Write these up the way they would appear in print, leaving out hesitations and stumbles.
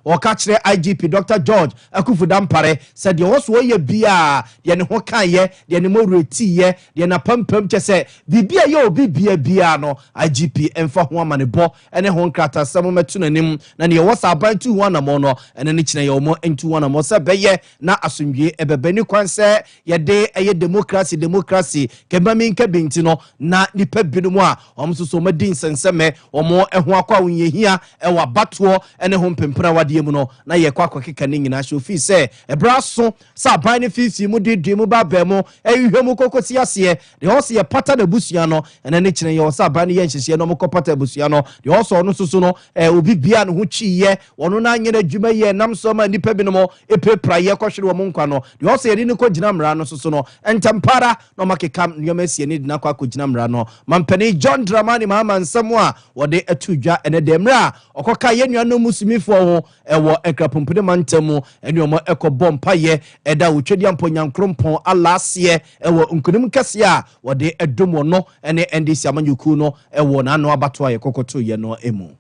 or catch the IGP Dr. George Akufudampare said the also ye bia the ne ho kan ye the ne mo reti ye the na pampam che se bibia ye obi bia no IGP emfa ho amane bo ene ho nkrata sam metu nanim na ne wo saban tu ho anamo no ene ne kine ye mo entu ho anamo se beye na asomdwe ebebani kwan se ye de eye democracy kebami nka binti no na nipa binumu a omsoso madin senseme omo eho akwa wonyehia ewa batoɔ ene ho mpempra wadeɛ mu no na ye kwa keka ne nyina hye ofi sɛ ebraso sa ban ne fifi mu de mu ba ba mu ehwehwɛ mu kokosi ase de ho se ye pata na busua no ene ne kyene ye sa ban ne ye nhyehyɛ no mo pata busua no de ho so no soso no obi bia no ho chiye wono na nyere adwuma ye nam so ma nipa bi no mo epepra ye kɔhwere wo mo nkwa no de ho se ye ne ko gyina mra no soso no entampara no makeka nyoma sie ne dina kwa ko gyina mra no mampani John Dramani Mahama nsɛm a wɔde atudwa ene de mra okoka ye nua no musumifo ho ewo ekrapompede mantamu ene omo ekobɔ mpaye eda wotwedi ampo nyankrompon alaase ewo nkunim kase a wɔde edom no ene ndc amanyuku no ewo na no abato aye kokoto ye no emu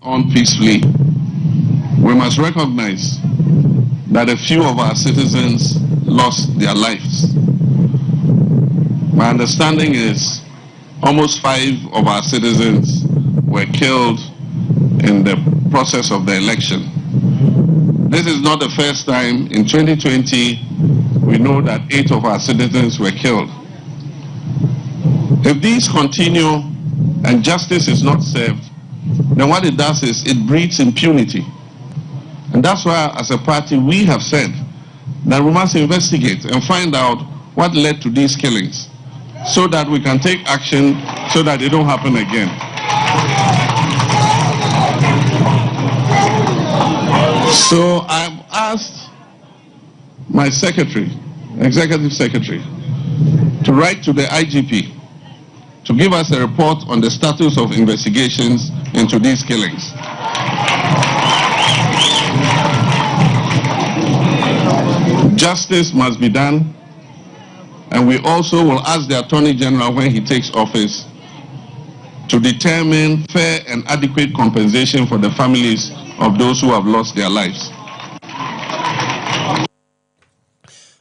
on peacefully. We must recognize that a few of our citizens lost their lives. My understanding is almost 5 of our citizens were killed in the process of the election. This is not the first time. In 2020, we know that 8 of our citizens were killed. If these continue and justice is not served, then what it does is it breeds impunity. And that's why, as a party, we have said that we must investigate and find out what led to these killings so that we can take action so that they don't happen again. So I've asked my secretary, executive secretary, to write to the IGP to give us a report on the status of investigations into these killings. Justice must be done, and we also will ask the Attorney General when he takes office to determine fair and adequate compensation for the families of those who have lost their lives.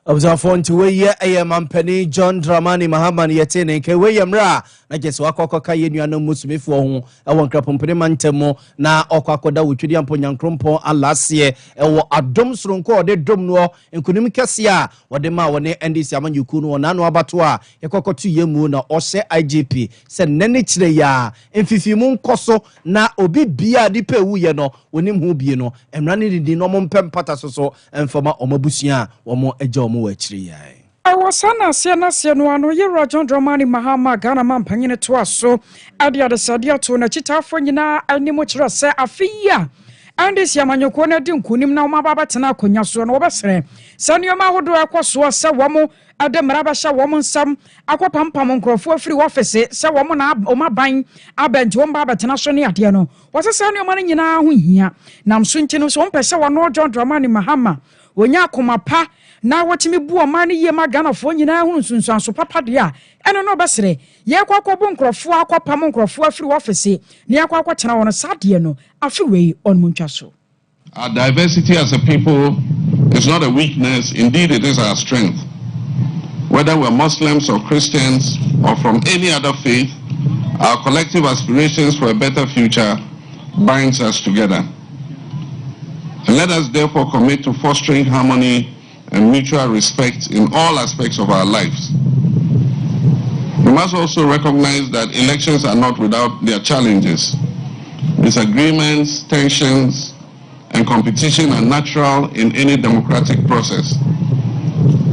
Observe to we mampani John Dramani Mahama yetene ke we mra na jeso akokoka ye nuano musumifo ho ewo nkrapompene mantemo na okwakoda wotwedi ampo nyankrompo alase ewo adom soronko ode dom no nkunim kese a wode ma wone ndc amanyuku no na no abato a yekokotu yemu na ose IGP se nene kire ya mfifimu nkoso na obi bia dipa ewu ye no wonim hu bie no emra ne didi no mo mpempata soso emfama omabusua wo mo agya I was Siena no ano ye John Dramani Mahama Ghana man panyine to aso adia de sadia to na chitafo nyina animo kire se afia ande sia manyoko na di nkunim na omababa tena akonya so no obesere sanioma hodo akoso se womo ademra ba sha womo nsam akopampam nkrofo afiri office se womo na omaban abenti womba betena so ne ade no wose sanioma na nyina ho hia nam so ntino so ompese wono John Dramani Mahama wonya akomapa na watimi bu omani ye magana fo nyina hunu sunsuanso papa de a eno no besere ye kwakobo nkrofo akopam nkrofo afiri office ne akwakwa tena wono sade no afiwei onmuntwa so. Our diversity as a people is not a weakness, indeed it is our strength. Whether we're Muslims or Christians or from any other faith, our collective aspirations for a better future binds us together. And let us therefore commit to fostering harmony and mutual respect in all aspects of our lives. We must also recognize that elections are not without their challenges. Disagreements, tensions, and competition are natural in any democratic process.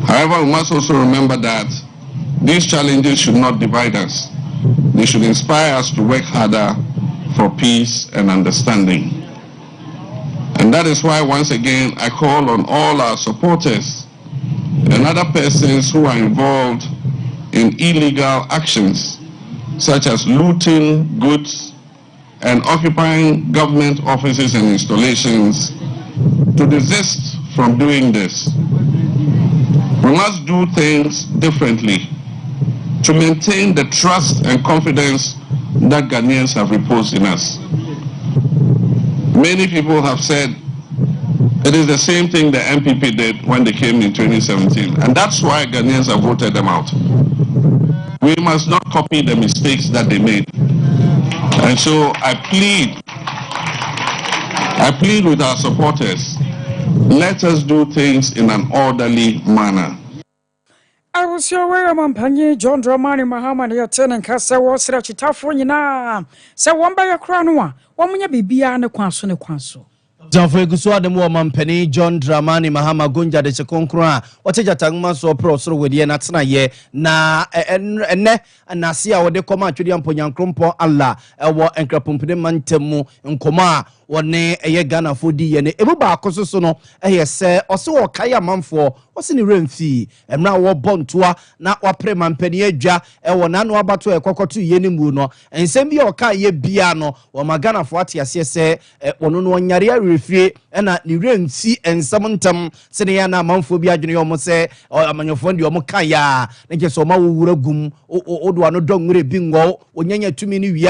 However, we must also remember that these challenges should not divide us. They should inspire us to work harder for peace and understanding. And that is why, once again, I call on all our supporters and other persons who are involved in illegal actions, such as looting goods and occupying government offices and installations, to desist from doing this. We must do things differently to maintain the trust and confidence that Ghanaians have reposed in us. Many people have said it is the same thing the MPP did when they came in 2017. And that's why Ghanaians have voted them out. We must not copy the mistakes that they made. And so I plead with our supporters, let us do things in an orderly manner. I was your way among Penny, John Dramani Mahama, your tenant Cassa was Rachitafo, so one by a crown, one may be beyond a quanso. Jafo Guswa de Mampeni, John Dramani Mahama Gunja de Sekonkra, what a Jatangma so prosper with ye Natsana ye, na Nasia or de Coma to the Ampoyan Crumpo Allah, a war and Crapumpe Mantemu, and Coma. One a Ghana fodi and Ebuba Kosono, a say, or so Kaya Manfo, what's in the rain fee, and now what bontua, not what preman penyeja, and one annual battle a cocotu yenimuno, and send me or Kaya Biano, or Magana Fortia say, one yaria refree, and at the rain sea and Samantam, Seniana Manfobia Junior Mose, or a manufacturer Mokaya, Najas or Mawuragum, or Duano Dongre Bingo, or Yanya 2 minutes,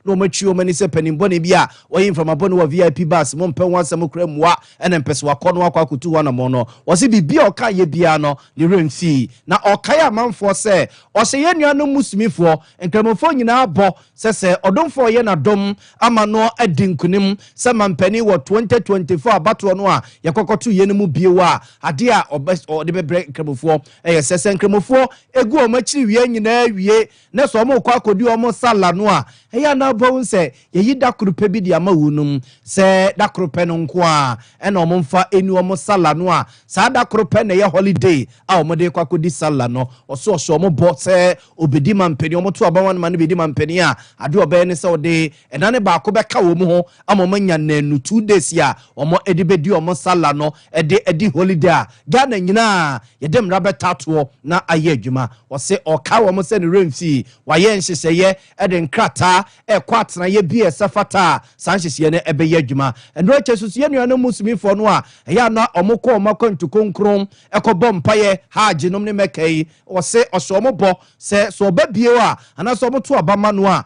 no mature many sepen Bonibia, or in from a bono VIP bus, Mompe once a mocremwa, and then Peswa Conwa Kutu one mono. Was it be or Kaya Biano, the rain fee? Now, or Kaya man for say, or say any no Muslim for, and Camophone in our bo, says, or don't for Yena dom, Amano Edin Kunim, Saman Penny or 2024, Batuanoa, Yakotu Yenemu Biwa, Adia or best or the break Camofor, a says and Camofor, a go much yen, ye, Nesomo Quaco do almost salanoa. Hey, now bone say, ye da could pebi the amaunum, say da cropen qua, and omonfa enuomo salanoa, Sada cropen a holiday, our mode quaco di salano, or so shomo bot say, Obediman peniomo to about 1 man bidiman penia, I do a banis all day, and ane bako beka womo, a momanya nenu 2 days ya, or more edibedu or salano, a day edi holiday, Ghana yina, ye dem rabbit tatuo, na ayejuma, or say or cow almost any rain fee, why yen she say ye, eden krata, quat na ye be a safata, Sanchez yene ebe yejuma, and Roches yenu no muslim for noa, ya na omoko makon to concrom, eco bompaye, hajinom ne mekei, or say or somobo, say so bebiewa, and as somo to abamanoa.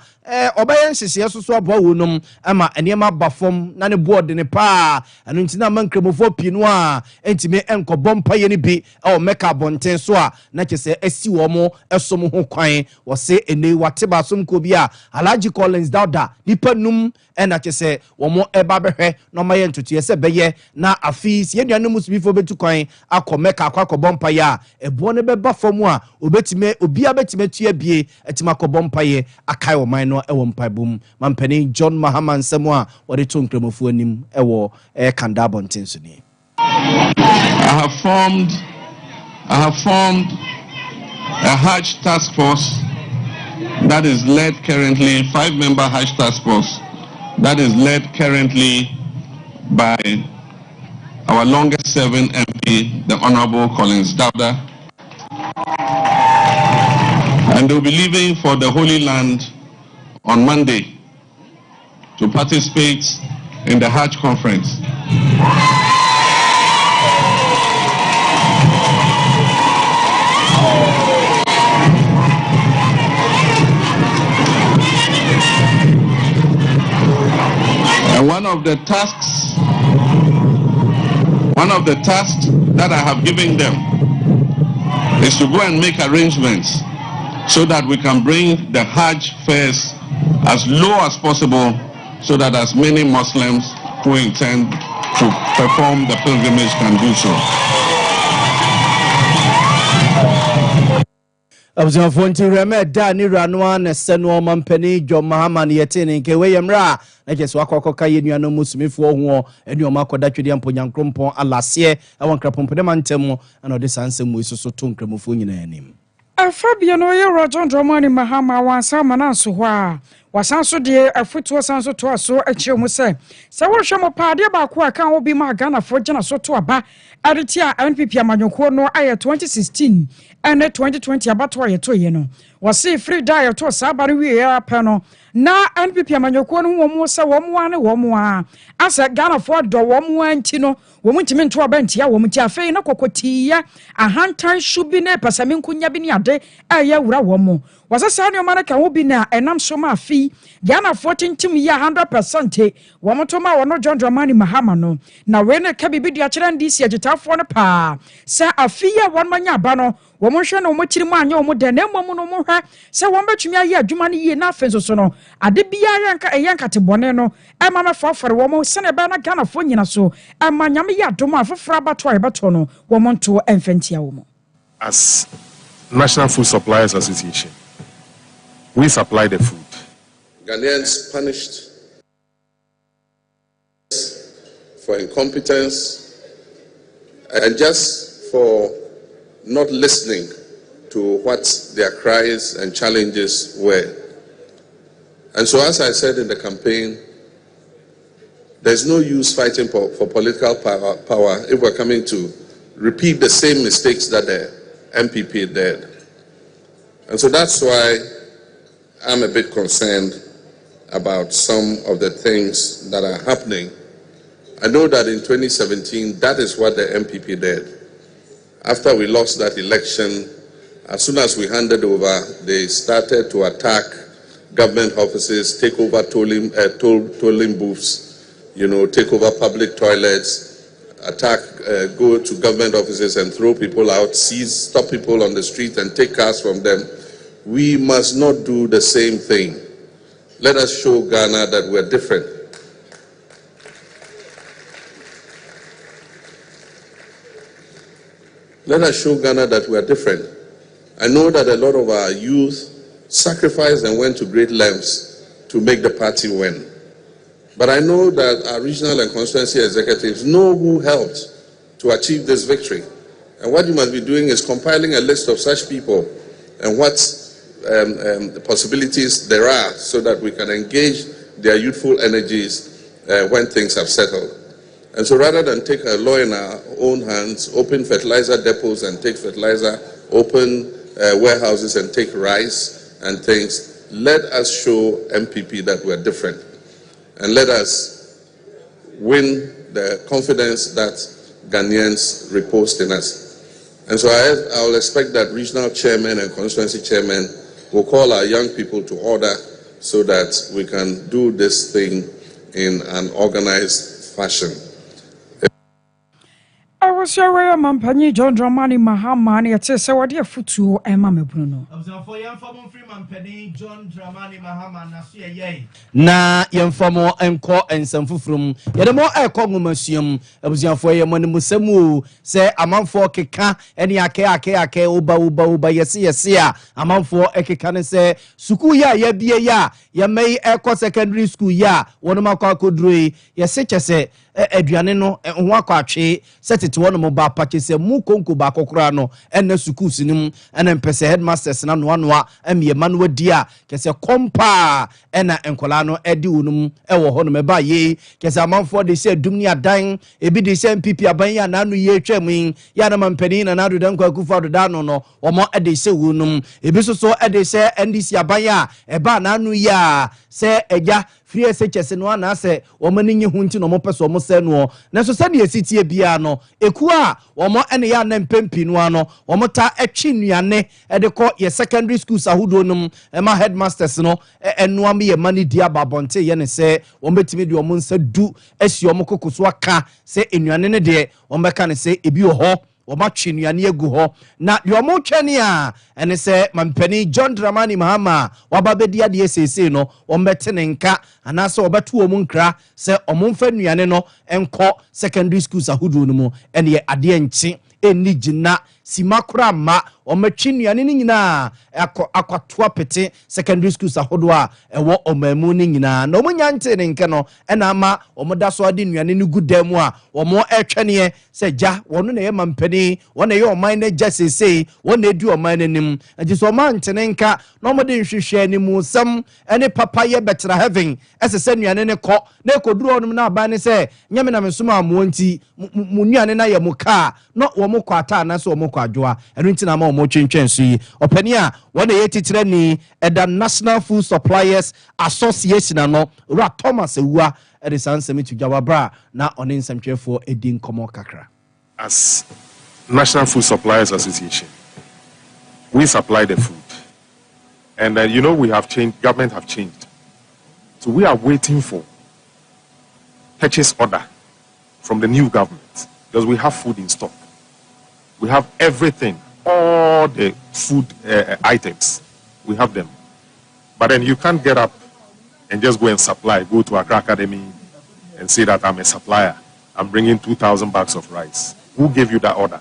Obayen sisi so abo wonum ama enema bafom na ne board ne pa anu ntina mankremofo pinu a entime enko bompa ye ne bi o meka bonten so a na kese asi wo mo esom ho kwan wo se ene wate basom ko bi a Alhaji Collins Dauda nipa num na kese wo mo eba behwe no maye ntutu ye se beye na afis ye nuanu musbifo betu kwan akọ meka akọ bompa ya ebo ne beba fom a obetime obi abetime tue bie etima akọ bompa ye akai wo man no ewo mpaibum mampani John Mahama Nsemwa wode to nkremofo anim ewo kanda bonten so ni. I have formed a Hajj task force that is led currently 5-member Hajj task force that is led currently by our longest serving MP, the Honorable Collins Dauda, and they'll be leaving for the Holy Land on Monday to participate in the Hajj conference. And one of the tasks that I have given them is to go and make arrangements so that we can bring the Hajj fares as low as possible so that as many Muslims who intend to perform the pilgrimage can do so. Abzonfonti reme dani ranwa ne seno mampani John Mahama ne yetene nke weyemra na jeso akokoka ye nuano musumifo ho enuoma akoda twede amponyankrompon alase awon krapompede mantemu na ode sansemu isoso to nkramofo nyina anim. Fabio no ye Roger Dramani Mahama wansa mananso ho a wasanso de afutuo sanso to aso akire mu se wo hwemo paade ba ko aka ho bi ma Ghana fo gina so to aba aretia NPP amanyoko no aye 2016 and 2020 abato aye to ye no wose free diet to sabare wi ya pa no na NPP amanyoko no wo mu se wo mu ane wo mu a asa Ghana fo do wo mu anti no wo mu ntimi nto aba ntia wo mu ti afei na kokotiya ahantan shubi na pasamenkunya bi ni ade aye wura wo mu wasasa ne omana ka wo bi na enam so ma afi yi Ghana 14 team ya 100% wamotoma wono John Dramani Mahama no na we ne ka bibi dia kire ndisi agitafo no pa se afia won manya ba no womonhwe no mochiri mu anya omo de na mmom no mo hwa se won betumi aye adwuma no yie na afenso so no ade bia yanka tebone no ema me fafare womo se ne ba na Ghana fo nyina so ema nyame ya dom afofra bato ayebato no womonto emfentia womo. As National Food Suppliers Association, we supply the food. Ghanaians punished for incompetence and just for not listening to what their cries and challenges were. And so, as I said in the campaign, there's no use fighting for political power if we're coming to repeat the same mistakes that the MPP did. And so that's why I'm a bit concerned about some of the things that are happening. I know that in 2017, that is what the MPP did. After we lost that election, as soon as we handed over, they started to attack government offices, take over tolling booths, take over public toilets, go to government offices and throw people out, stop people on the street and take cars from them. We must not do the same thing. Let us show Ghana that we're different. Let us show Ghana that we're different. I know that a lot of our youth sacrificed and went to great lengths to make the party win. But I know that our regional and constituency executives know who helped to achieve this victory. And what you must be doing is compiling a list of such people and what the possibilities there are so that we can engage their youthful energies when things have settled. And so rather than take a law in our own hands, open fertilizer depots and take fertilizer, open warehouses and take rice and things, let us show MPP that we're different. And let us win the confidence that Ghanaians repose in us. And so I will expect that regional chairmen and constituency chairmen will call our young people to order so that we can do this thing in an organized fashion. I was your Mampani John Dramani Mahama and yet says, what dear foot to Emma Bruno. Na yemfamo enko ensamfufrum yedemo ekọ museum abusiafo ye mone musemu se amanfo keka ene ake uba yesi a amanfo ekeka ne se suku ya bie ya yemei ekọ secondary school ya wonoma kwa kodroi yesi chese aduane no ho akwatwe setete wono ba pakese mu konko ba kokora no enne suku sinim enne mpese headmasters na noa emye manu dia kese kompa ena enkola no edi unum ewo ho no meba ye kese amanfo de se dumni adan ebi de se MPP aban ya na no ye twam ya na mampani na do dan kwakufa do da no omo ede se unum ebi so ede se NDC aban ya eba na no ya se eja free SHS no na se omani nyi hunti no mo peso mo se no na so se ne esitie bia no eku a omo ene ya na mpempi no ano omo ta etwi nuane ede ko ye secondary schools ahodo num ema headmasters no enu am ye mani dia babonte ye ne se omo betimi de omo nsa du esi omo kokoso aka se enuane ne de omo beka ne se ebi ho Oma chinuane egu ho na yomo twene a ene se mampani John Dramani Mahama wababedi ade esese no ombetene nka anase obeto omu nkra se omumfa nuane no enko secondary schools ahodo no mu ene ade enchi eni gina simakura ma omatwi nuane ni nyina akwatoa pete secondary schools ahodo a ewo omamu ni nyina na omunyante ne nke no ena ama omoda so ade nuane ni gudamu a omo etwene se ja wono na ye mampani wona ye oman na ja sese wona edu oman nanim agiso oman tene nka na omode nhwehwe ni mu sam ene papa ye betra heaven esese nuane ne ko na ekoduru onum na aba ne se nyame na mesoma amonti mu nuane na ye muka no wo mukwa na so wo mukwa adwoa enu ntina ma wo twentwen so yi opani a wona ye titire ni eda National Food Suppliers Association no Ra Thomas Ewua ede sansemi tujawabra na one nsamtwefo edi nkomo kakra. As National Food Suppliers Association, we supply the food. And we have changed, government have changed. So we are waiting for purchase order from the new government because we have food in stock. We have everything, all the food items, we have them. But then you can't get up and just go and supply, go to Accra Academy and say that I'm a supplier. I'm bringing 2,000 bags of rice. Who gave you that order?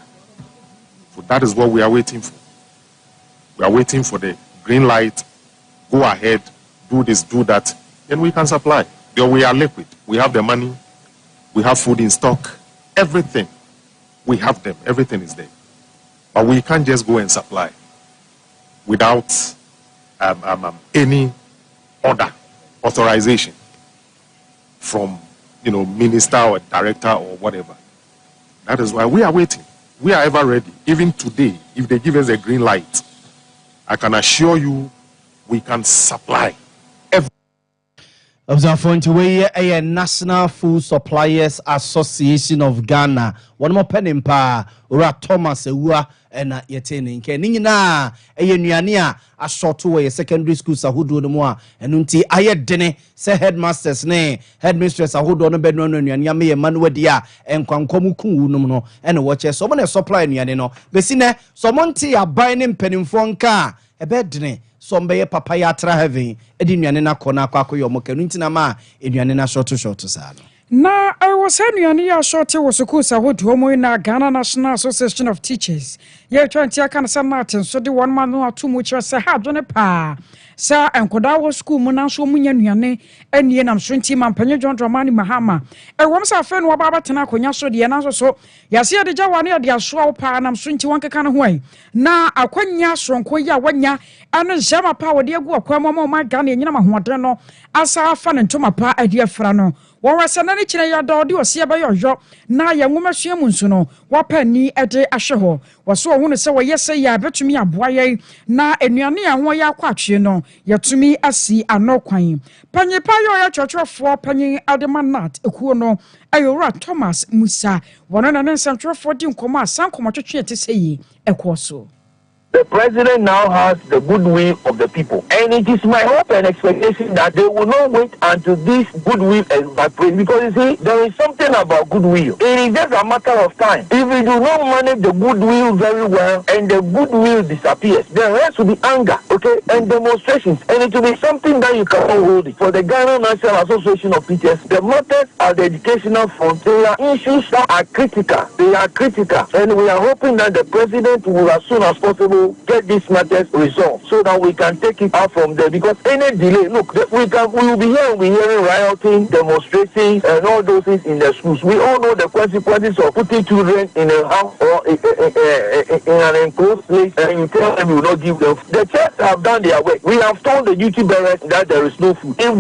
So that is what we are waiting for. We are waiting for the green light. Go ahead, do this, do that, then we can supply. Because we are liquid. We have the money. We have food in stock. Everything. We have them. Everything is there. But we can't just go and supply without any order, authorization from, minister or director or whatever. That is why we are waiting. We are ever ready. Even today, if they give us a green light, I can assure you we can supply. A National Food Suppliers Association of Ghana. One more pen in pa, Ora Thomas Ewa and Yetini. Kenina, a Nuania, a short way, secondary school Sahudu no more, and Unti Ayed Dene, say headmasters, nay, headmistress Ahudo no Bedron and Yami Manuedia, and Quancomuku no, and watches so many supply in Yanino. Besine, so Monty are buying penny from car, a bed. Sombe papaya tra heavy edinuane na kona kwako yo mokanu ntina ma eduane na short sa no na was anuane ya short wo school sa hodo mo na Ghana National Association of Teachers ye twanti aka na San Martin so de one man no ato mo kire se ha dwene pa sa enkoda wo school mu na so munya nuane anie nam so nti mampanyo John Dramani Mahama wom sa fe no wa baba tena konya so de na so yase de jawane de aso wo pa nam so nti wankeka no hoai na akwanya sonko ya wanya anu jama pa wo de agu akwa mo ma Ghana nyina mahoden no asa afa ne ntoma pa ade afra no wo wasana ne kire ya do de osia ba yo na ya nwoma sua mu nsu no wa pani ede ahwe ho wo so wo ne se wo yese ya betumi aboa ye na enuane ya ho ya kwatwe no yatumi asi anokwan panyi pa yo ya chochofo panyi ademanat ekuo no ayora Thomas Musa wono na nsantwofo di nkoma asankomo twetwe te seyi ekoso. The president now has the goodwill of the people. And it is my hope and expectation that they will not wait until this goodwill is praised. Because you see, there is something about goodwill. It is just a matter of time. If we do not manage the goodwill very well and the goodwill disappears, the rest will be anger, okay, and demonstrations. And it will be something that you cannot hold it. For the Ghana National Association of Teachers, the matters are the educational front. They are issues that are critical. They are critical. And we are hoping that the president will, as soon as possible, get these matters resolved so that we can take it out from there. Because any delay, look, we will be hearing rioting, demonstrations, and all those things in the schools. We all know the consequences of putting children in a house or in an enclosed place, and you tell them you will not give them. The churches have done their work. We have told the duty bearers that there is no food. If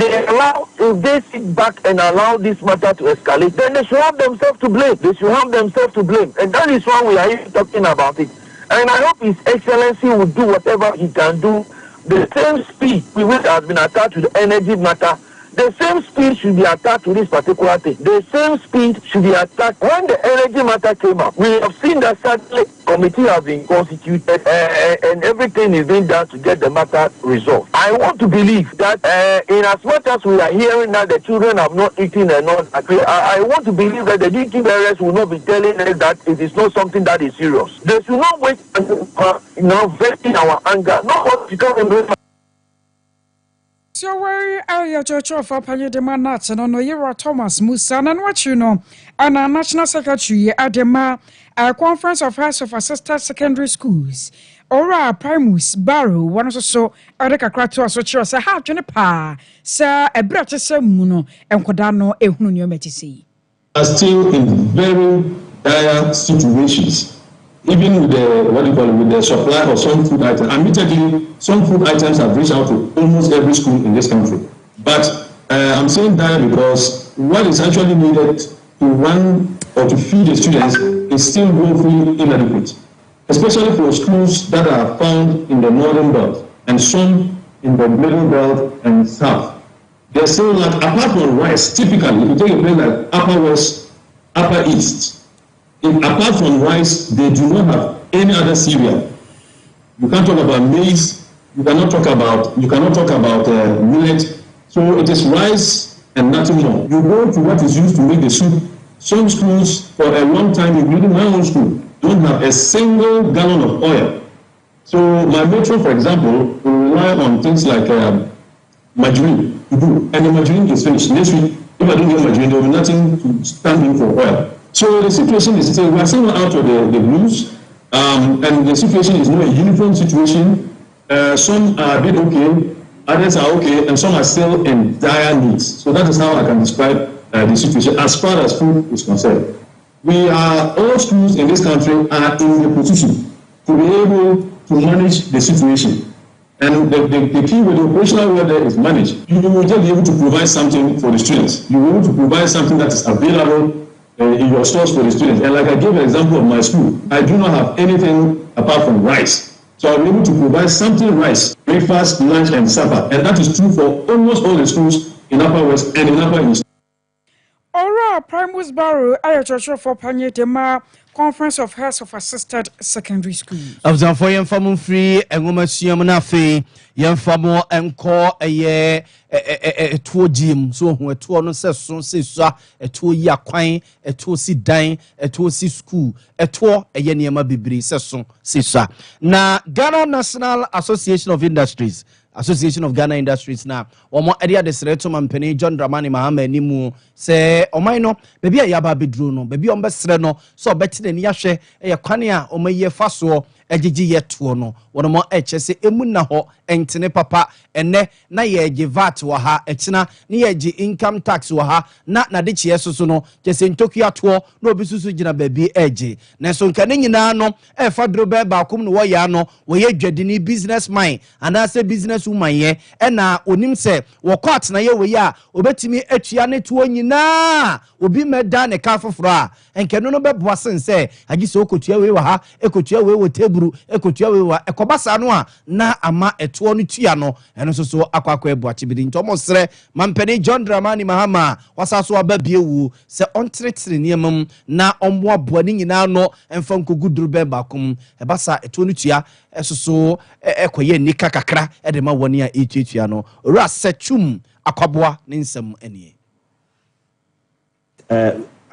they sit back and allow this matter to escalate, then they should have themselves to blame. They should have themselves to blame, and that is why we are here talking about it. And I hope His Excellency will do whatever he can do. The same speed which has been attached to the energy matter, the same speed should be attached to this particular thing. The same speed should be attached. When the energy matter came up, we have seen that certainly committee has been constituted and everything is being done to get the matter resolved. I want to believe that in as much as we are hearing that the children have not eaten and not agree, I want to believe that the duty bearers will not be telling us that it is not something that is serious. They should not wait until venting our anger. Not because so where are you church of Apanya de Manat and on Yera Thomas Musa and what you know and our National Secretary Adema a Conference of House of Assistant Secondary Schools Ora Primus Barrow one of so Erika Krato so say how pa sir a brother muno and Kodano ehunu metisi are still in very dire situations. Even with the supply of some food items. Admittedly, some food items have reached out to almost every school in this country. But I'm saying that because what is actually needed to run or to feed the students is still woefully inadequate, especially for schools that are found in the northern belt and some in the middle belt and south. They're still like, apart from rice, typically, if you take a place like Upper West, Upper East, apart from rice, they do not have any other cereal. You can't talk about maize. You cannot talk about millet. So it is rice and nothing more. You go to what is used to make the soup. Some schools, for a long time, including my own school, don't have a single gallon of oil. So my matron, for example, will rely on things like margarine to do, and the margarine is finished. Next week, if I don't get margarine, there will be nothing to stand in for oil. So the situation is, we are still out of the blues, and the situation is not a uniform situation. Some are a bit okay, others are okay, and some are still in dire needs. So that is how I can describe the situation as far as food is concerned. All schools in this country are in the position to be able to manage the situation. And the key with the operational word there is manage. You will just be able to provide something for the students. You will be able to provide something that is available in your stores for the students. And like I gave an example of my school, I do not have anything apart from rice. So I'll be able to provide something rice, breakfast, lunch, and supper. And that is true for almost all the schools in Upper West and in Upper East. Ora Primus Barrow, I church for Panyetema Conference of Heads of Assisted Secondary Schools. Observe for young family free and woman Siamanafe, young family and call a year a tour gym. So when a tour no says so, a 2 year quine, a 2 seat dine, a 2 seat school, a tour a yenima bibri says so, na Ghana National Association of Industries. Association of Ghana Industries na omo area de Sereto Mampeni John Dramani Mahama nimu se omaino bebi ayaba bedru no bebi ombesre no so obeti ne yahwe ye kwane a omaye faso ejiji yeto no wono echese emu na ho entene papa enne na ye givat wa ha echina ne ye gi income tax wa ha na de chie soso no jese ntokua to na obisusu gina bebi eje na so nkane nyina no fa drobe ba akum no wo ya no wo ye dwadini business mind and say business woman ye na onim se wo court na ye we ya obetimi atua ne to nyina obi meda ne ka foforo a enkeno no beboa sense agise okotua we wa ha ekotua we wo teburu ekotua we wa ekobasa no a na ama eto no tua no eno so akwakwa ebuache bidi ntomo sere mampeni John Dramani Mahama wasaso ababie wu se ontretre niemam na ombo aboa ni nyina no emfa nkoguduru be bakom ebasa eto no tua esoso ekoye nika kakra ede ma woni a etuatua no ora sechum akwaboa ne nsem anie.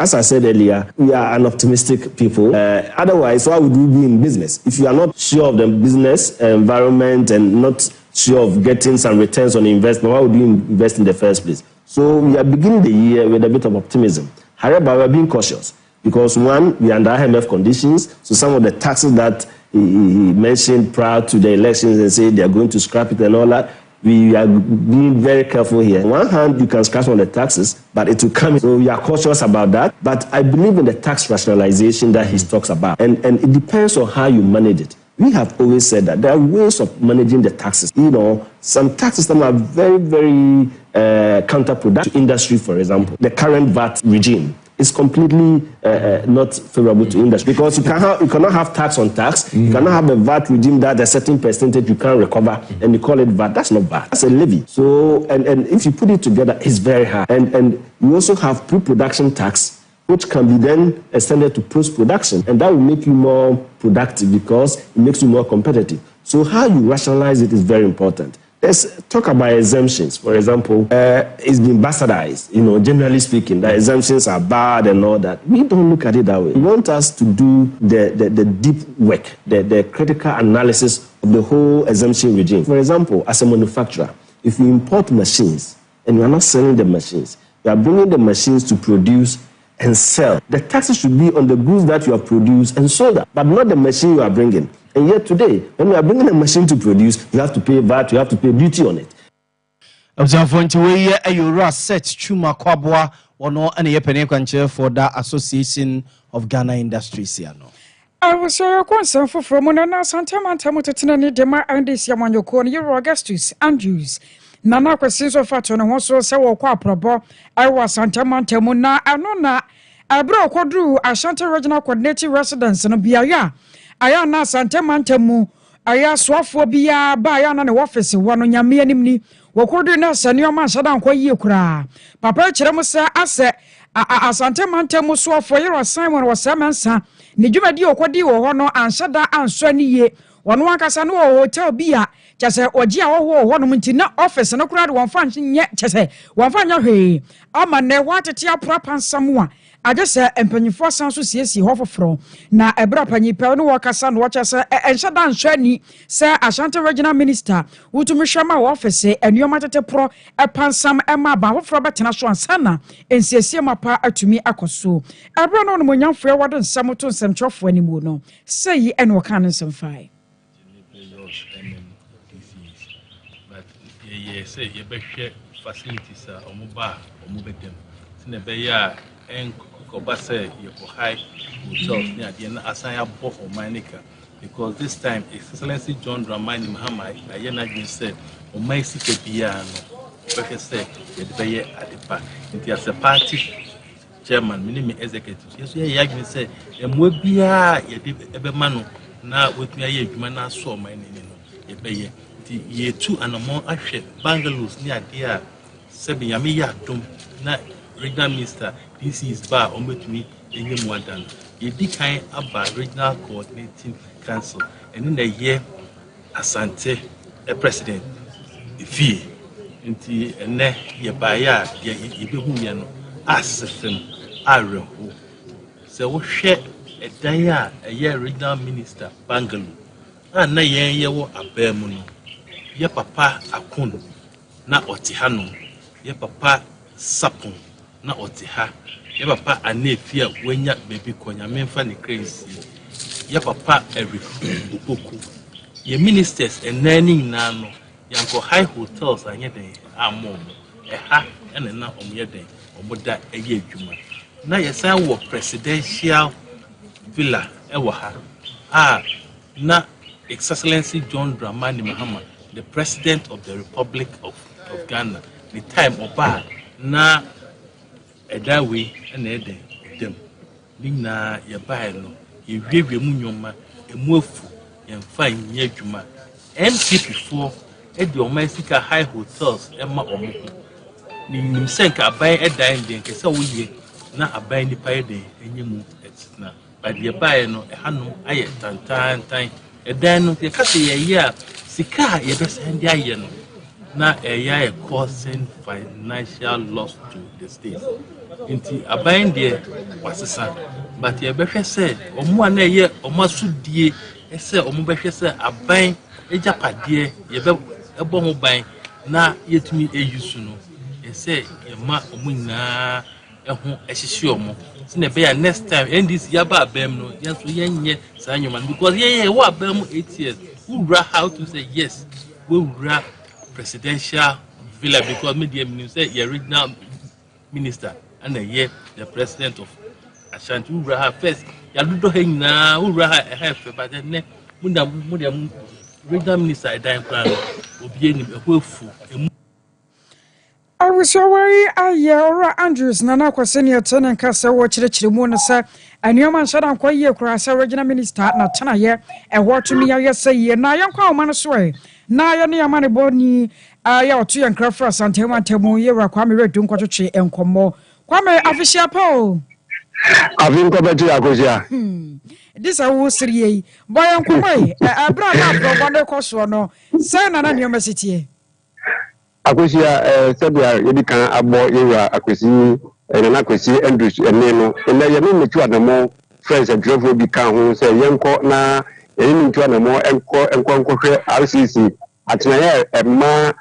As I said earlier, we are an optimistic people. Otherwise, why would we be in business? If you are not sure of the business environment and not sure of getting some returns on investment, why would you invest in the first place? So we are beginning the year with a bit of optimism. However, we are being cautious because one, we are under IMF conditions. So some of the taxes that he mentioned prior to the elections and said they are going to scrap it and all that, we are being very careful here. On one hand, you can scratch on the taxes, but it will come in. So we are cautious about that. But I believe in the tax rationalization that he talks about. And it depends on how you manage it. We have always said that there are ways of managing the taxes. You know, some tax systems are very, very counterproductive to industry, for example. The current VAT regime is completely not favorable to industry because you cannot have tax on tax. You cannot have a VAT regime that a certain percentage you can't recover and you call it VAT. That's not VAT. That's a levy. So, and if you put it together, it's very high. And you also have pre-production tax, which can be then extended to post-production. And that will make you more productive because it makes you more competitive. So how you rationalize it is very important. Let's talk about exemptions. For example, it's been bastardized, you know, generally speaking, that exemptions are bad and all that. We don't look at it that way. We want us to do the deep work, the critical analysis of the whole exemption regime. For example, as a manufacturer, if you import machines and you are not selling the machines, you are bringing the machines to produce and sell. The taxes should be on the goods that you have produced and sold, but not the machine you are bringing. And yet today, when you are bringing a machine to produce, you have to pay VAT, you have to pay duty on it. For the Association of Ghana Industries. I was so concerned for from Nana Santa Mantamutina Dema and this Yamanyoko, Euro Augustus Andrews. Nana questions of Faton and also Sawa Quaprobo. I was Santa Mantamuna, Anona. I broke Quadru, Ashanti Regional Coordinating Residence and Biaya. Ayana Santa Mantamu, Aya Swafobia, Bayana and office, one on Yamianimni, Wakodina, Senior Masadan Quayukra. Papa Cheramusa, Asset, Santa Mantamu Swaf your assignment was Samansa, Nijuma Dio Quadio, Hono, and Sada and Swani, one Wakasano Hotel Bia, kyese oji a wo ho no nti na office no kura de won fa nye kyese won fa nya hwe ama na wa tete apra pansam a aje se empanyifo san so siesie ho foforo na ebra panyipa no wakasa no wacha se enhye dan hwani se Ashanti regional minister wutumi hwama office enuoma tete pro pansam ema ba foforo betena so ansana ensiesie mapa atumi akoso ebra no mo nyamfo wode nsam to nsamtwofo animu no sei ene waka ne nsɛmfae but say you behwe facilities omuba omubedem sine be ya enkoba say you go high hotels near the asan abo for manika because this time Excellency John Dramani Mahama ayena gbin say o mai sike bia no behwe say you be ya adepa nti as a party chairman minimum executive yeso ya gbin say emwa bia ye de ebe manu na wetu aye adwuma na so man ni no ye be ye nti ye tu anamo ahwe bungalows ni ade a sebi yame ya dom na regional minister this is ba ometumi enye muadan ye di kan aba regional coordinating council eni na ye Asante president ifie nti ene ye ba ya ye behu ye no asesem areho se wo hwe edan a eye regional minister bungalow na ye wo abamu no ye papa akon na otihano ye papa sapon na otiha ye papa anefia wenya baby konya memfa ne crazy ye papa okuku ye ministers enani na no yanko high hotels anye den amom eha ene na omye den omoda eye adwuma na yesan wo presidential villa ewa ha na Excellency John Dramani Mahama the president of the Republic of Ghana the time oba na edawe na eden dem nina ye bae no ye hwehwe mu nyoma emu afu ye mfa nya adwuma MCP for edi omasika high hotels ema omuko ni nimsenka aban edan den kese wo ye na aban nipa eden enyemu etina but ye bae no ehanu aye tantan edan no ye kase ye ya sika ye besend aye no na eya causing financial loss to the state nti aban de wasesa but ye behwe se omo ana ye omo asudie ese omo behwe se aban ejapade ye be ebo ho ban na yetumi eyusu no ese ye ma omo nyina eho ehihye omo sine be ya next time ndis yaba abam no yenso yenye sa nyoma because ye wo abam 8 years who how to say yes we wura presidential villa because media minister say your regional minister and the president of Ashanti wura first ya dudo hina wura hefe but then muda regional minister edan plan obi enim ehofu I was away Ayora Andrews Nana Kwasenia Tenen Casa watch the Chirimona and your man said I'm quite ye cross original minister na tana ye and what to me I say na young call man sway na ya near money boni ya two and craft for Santema Temu Yera Kwame Redun Quachi and Como Kwame official Paul I've been to Agosia. This I will say boy uncle way a brother one cost no say na your city. Akosia sebia yedi kan abo yewa akwesi na akwesi Andrews ene no na ye no metu adamo friends and travel bi kan ho se yenko na ye metu adamo enko hwe RCC atena ye ema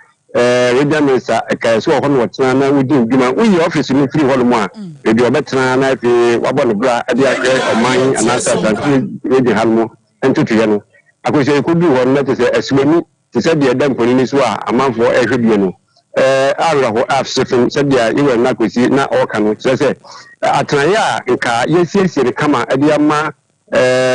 regional minister ka so ho no tena na wudi dwuma uyi office ni free hall mo a e bi obetena na fi wabo no bra e dia hwe oman anasa tanti region hall mo entutu ye no akosia ikudu ho na tese aswani said the Adam Police were a month for every year. I'll have seven said you were not with you, not all can say. Atraya, yes, the Kama, Adiama,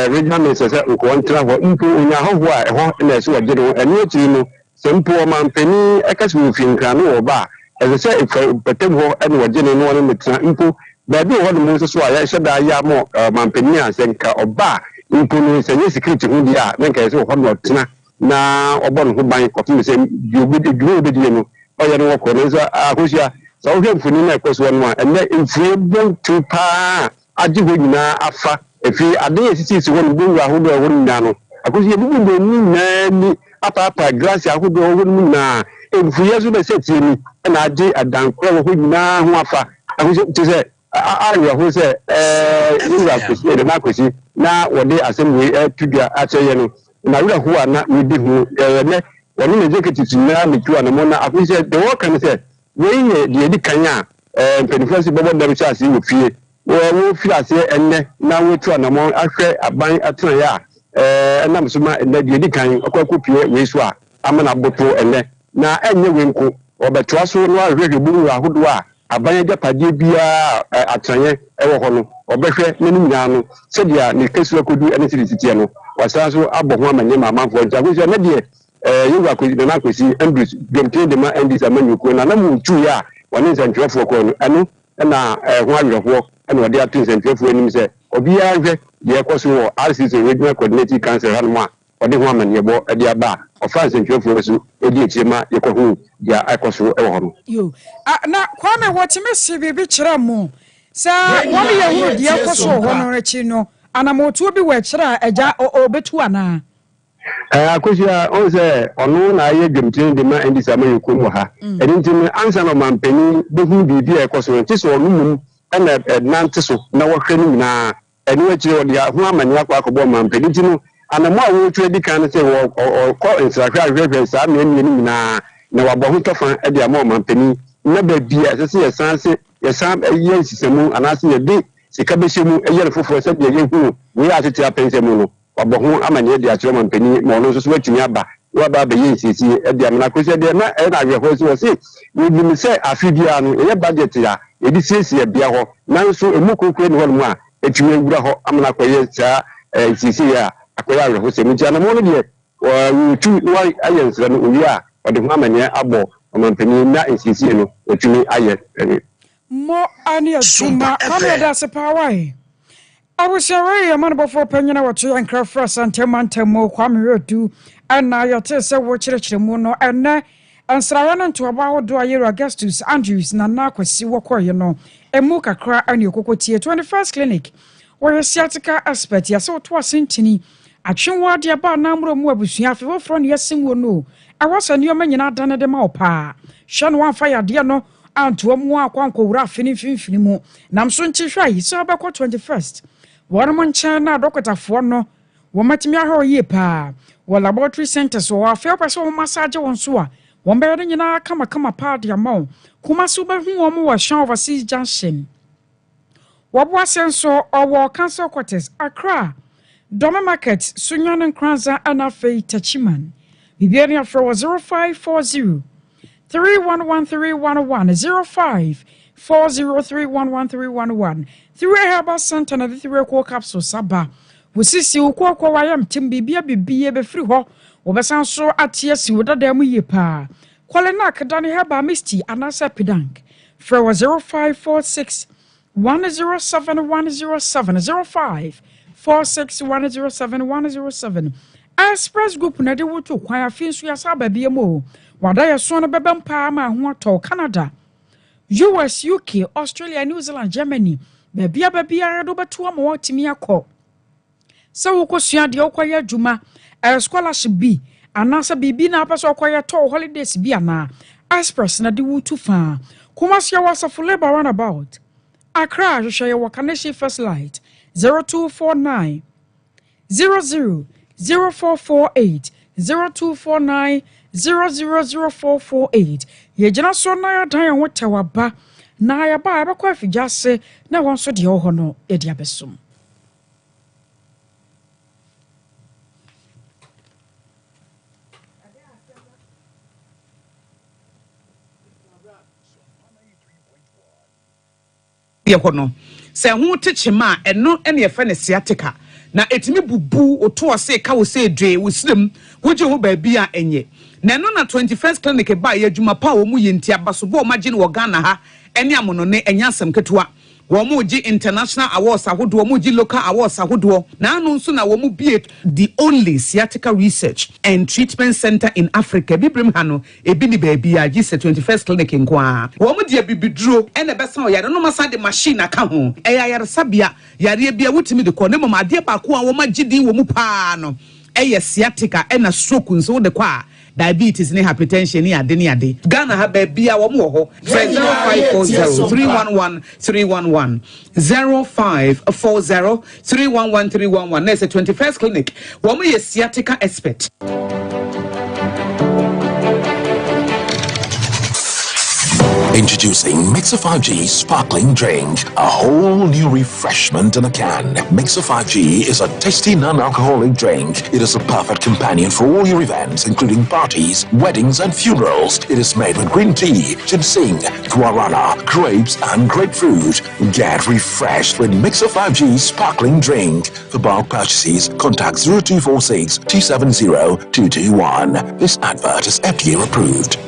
regional minister, one travel into Hawaii, and as you are getting a new team, some poor man penny, a cash moving canoe or bar. As I said, but them and were getting one in the info, but do what the Moses why I said I am more Mampenia, Senka or bar, into security who they are, then I saw one na obon ho ban kofi se you be no o ye no ko no so ahosia so hwe mfuni na ekoso no a ene mfue bon tu pa agi ho nyina afa efi ade esisi ho no bu wa ho do ho nyina no akosia bu bu ni na ni apa glass ahodo ho mu na emfuye so be seti ni na age adankro ho nyina ho afa aho te se ayo ho se yura kwesi de na kwesi na wode assembly tudua acheye no na wura ho na widi ho ne woni ne executive na metua na mo na afi se de wo kan se we ye de di kan a penifasi bobo da bi chase wo fie wo fi ase enne na wo tua na mo ahwe aban atena ya enam suma enne de di kan akokopie we so a amana boto enne na enye we nko obetoa so no ahwe buru ahodo a aban agapade bia atanye ewo ho no obehwe nenu nya no se dia ne kesu akodu ene tiritie no wasa so abo ho amanye mama fo ntia ko se ne de yura ko na kwesi Andrews demte de ma Andrews amanyu ko na mu tu ya woni nsantwefo ko no anu na ho awerefo ene wode atu nsantwefo anim se obi ya hwe de ekoso wo RCC regional coordinating council hanu a wode ho amanye bo e de aba ofa nsantwefo so odi ekyema yekohu ya ekoso e wo no yo na kwame wotime si bibi kira mu sa woni ye hu de ekoso ho no rechi no anamotu obi we kira eja obetu ana akosia on se onu na ye gemtin de ma Andrews amanyu ko mo ha edintin ansa no mampani behu bibi ekoso nti so onu mum na nante na wohwe ni na eni akire odi ho amani akwa akọbọ mampani ntinu anamo a wo twa di kan se wo ko insahwa hwehwe sa na eni ni na wabọ ho tofa e de ama mampani na ba bia se ye sanse ye sam ye sisemu anase ye de sika behemu ye foforo se de ye hu we atete apensemu no wabọ ho amani de akire mampani mo no so watumi aba wa ba be ye sisi e de amana kwese de na e na hwehwe so se we bi se afibia no ye budget ya edi siesie bia ho nanso emu kokwe ne hono a etwe ngura ho amana koye sa sisi ya akoya re ho se mu tiana mo no de tu wa ayensra no owi a ode ho amane abo omampani na sisi no otumi aye mo ani asuma kameda se pawai awusere yamana bofo panyina watu yankra santemantemo kwame redu ana yote se wo kirekire mu no ene ansrawa no nto aba wodo ayero Augustus Andrews na na kwasi wokoye no emu kakra ani okokotie 21st clinic where sciatica expert ya so to asentini atwenwa de aba na amro mu abusua afefo fro ne yasimwo no awasa ne yoma nyina dane de ma opa hwe no amfa yade no anto mu akwanko wura finifini mu namso nchihwa yi so abekọ 21st wonmo nche na dokotafo no womatimi ahọ yi pa wo laboratory centers wo afia paso wo massage won so a won be de nyina kama pa de amao kuma so be hu wo wo Shan Overseas Junction wabo asenso owo Council Quarters Accra Dome Market Sunyan Nkranza Anafe Tachiman bibiani afro 0540 311311 0540311311 through Herbal Center na through Equal Capsule Saba wosisi ukwa wayam tim bibia be free ho wobesan so atie si wodada mu yepa kwale na akadane Herbal Misty anasa pedank for 0546 107 0546 Express Group na de wotu kwan afinsu ya saba biemo wada ya so na bebempa ma ho ato Canada US UK Australia New Zealand Germany babia do beto ama watimi akọ so wokosua de okwaya adwuma scholarship bi anasa bibi na apaso okwaya to holidays bi ana Express na de wotu fa Kumasi wasafo labor runabout Accra hwehwe Wakaneshi First Light 0249 00 0448 0249 000448 yejina so na ya dan wotawa ba na ya ba abekwa afijase na won so de ho no e dia besom ye kono se ho techema eno ene ye fa ne sciatica na etimi bubu oto se ka wo se dwe wo sinem woje ho ba bia enye na eno na 21st clinic ba ye adwuma pa wo mu ye ntia baso bo ma gine wo Ghana ha ene amono ne enya asem ketewa wo mu gi international awards ahodo wo mu gi local awards ahodo na anu nso na wo mu bie the only sciatica research and treatment center in Africa bibrim ha no ebi ni ba bia gi se 21st clinic nko a wo mu dia bibiduro ene besa o yare no masa de machine aka ho eya yare sabia yare bia wutimi de ko ne mama de ba ko a wo ma gidi wo mu pa no sciatica and a stroke so the qua diabetes ne hypertension ne ade Ghana ha baby a wo mo ho 0540 311 311 0540 311 311 that's a 21st clinic wo mo ye sciatica expert. Introducing Mixer 5G Sparkling Drink, a whole new refreshment in a can. Mixer 5G is a tasty non-alcoholic drink. It is a perfect companion for all your events, including parties, weddings, and funerals. It is made with green tea, ginseng, guarana, grapes, and grapefruit. Get refreshed with Mixer 5G Sparkling Drink. For bulk purchases, contact 0246 270 221. This advert is FDA approved.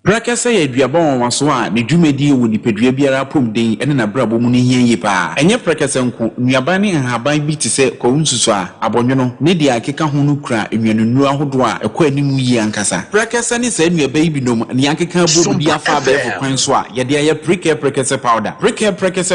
Brakasa ya duabon waso a ne dwumadi wo nipadua biara pom den ene na brabo mu ne hiye pa enye brakasa nko nuaban ne haban bi tise kowunsusu a abonwono ne dia akeka ho no kura enwanunu ahodo a ekwa animu yi ankasa brakasa ne sa nuaba yi binom ne akeka bodu bi afa be kwan so a ye dia ye brakasa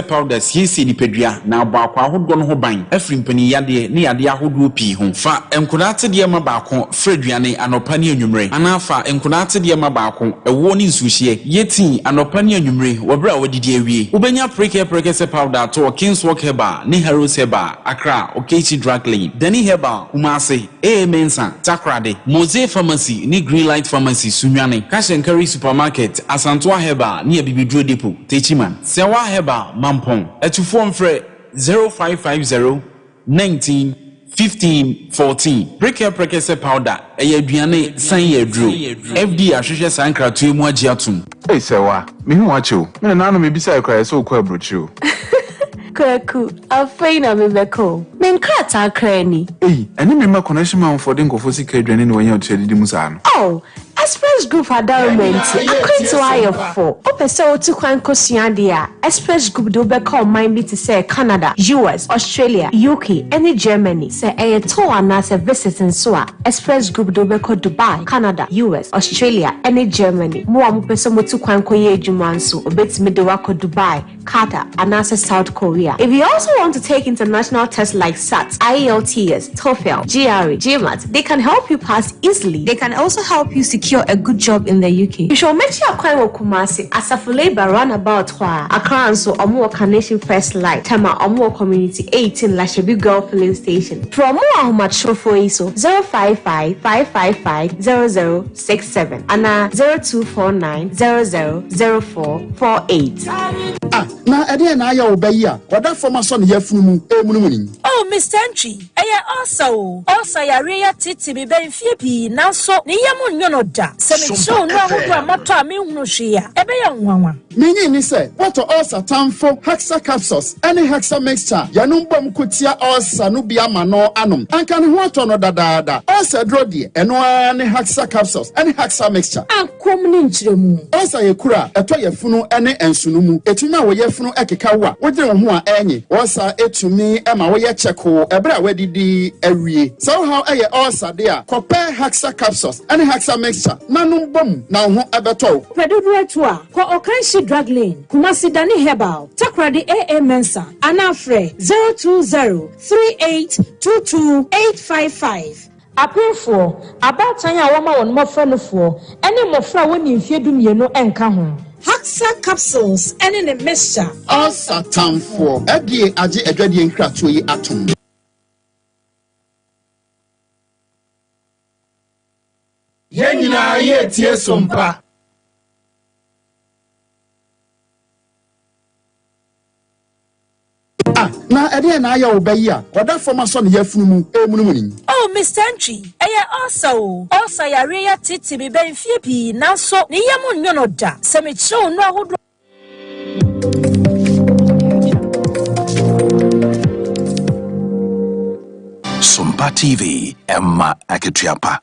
powder siesi nipadua na abakwa ahodo no ho ban afrimpani yade ne yade ahodo pi ho fa enkunate de ma baako freduane anopa ne anwumre anafa enkunate de ma baako woni nsuhie yeti anopa ne anwumre wobra wodidi awie ubenya prekese powder to Kingswalk Heba ne Heroes Heba Accra Okechi Drug Lane Dani Heba Kumase Mensa Takrade Mose Pharmacy ne Greenlight Pharmacy Sunwane Cash and Carry Supermarket Asantwa Heba ne Bibidro Depot Techiman Sewa Heba Mampong etufo mfre 0550 19 15 14 prekese powder aduane san yedro FD ahwehwe sankratu mu agiatum ei sewa me hu acho me na no me bisa ekra so kwa brochu Kwaku afeina me beko men krata krani ei eni me ma connection ma for den kofo sika aduane ne wanya otredidi musa no oh Express Group adornment akwentu ayefo opese otu kwan kosua dia Express Group do be call mind be to say Canada, US, Australia, UK and Germany say a tour and as a visiting so Express Group do be call Dubai, Canada, US, Australia and Germany mo am pese motu kwan koye adwuma nso obetimi de wako Dubai, Qatar and as South Korea. If you also want to take international tests like SAT, IELTS, TOEFL, GRE, GMAT, they can help you pass easily. They can also help you secure a good job in the UK. You should make sure Akwa Kumasi Asafo Labor roundabout wa Accra and so Omo Carnation First Light Tama Omo Community 18 Lashabi Girl Filling Station. From Omo Ahumad for ISO 055 555 0067 and 0249 000448. Na ede na ya obeya oda former son yefunu emunumuni. Oh Mr. Entry also ya reya titi bi ben fie bi nanso ne yemu nyono da se me show no ahodo amato a me hunu hwea ebe ya nwanwa Minyi ni se what also tamfo hexa capsules any hexa mixture yanum bom kotia also no bia ma no anom anka ne ho ato no dadaada also drodi eno any hexa capsules any hexa mixture akom ni nchiremu also yekura eto yefunu ene ensunumu etuma wo yefunu ekeka wa wodire ho a enye also etumi ema wo ye cheko ebra wadidi awie somehow eye also there compare hexa capsules any hexa mixture nanum bom na ho ebeto pedodo atua ko okanshi drug lane Kumasi Dani Herbal Takrade AA Mensa Anafre 02038228855 Apefo abatan ya woma won mofra no fo ene mofra woni mfie dumienu enka ho Haxa capsules ene ne mixture all satan for edie age adwadie nkratoyi yi atom Yenyina ye tie Sompa na ede na ya obeyi a oda former son yefunu mu emunumuni. Oh Mr. Entry also ya reya titi bi ben fie bi nanso ne yemu nyono da se me show no ahodo Sompa TV Emma Akituapa.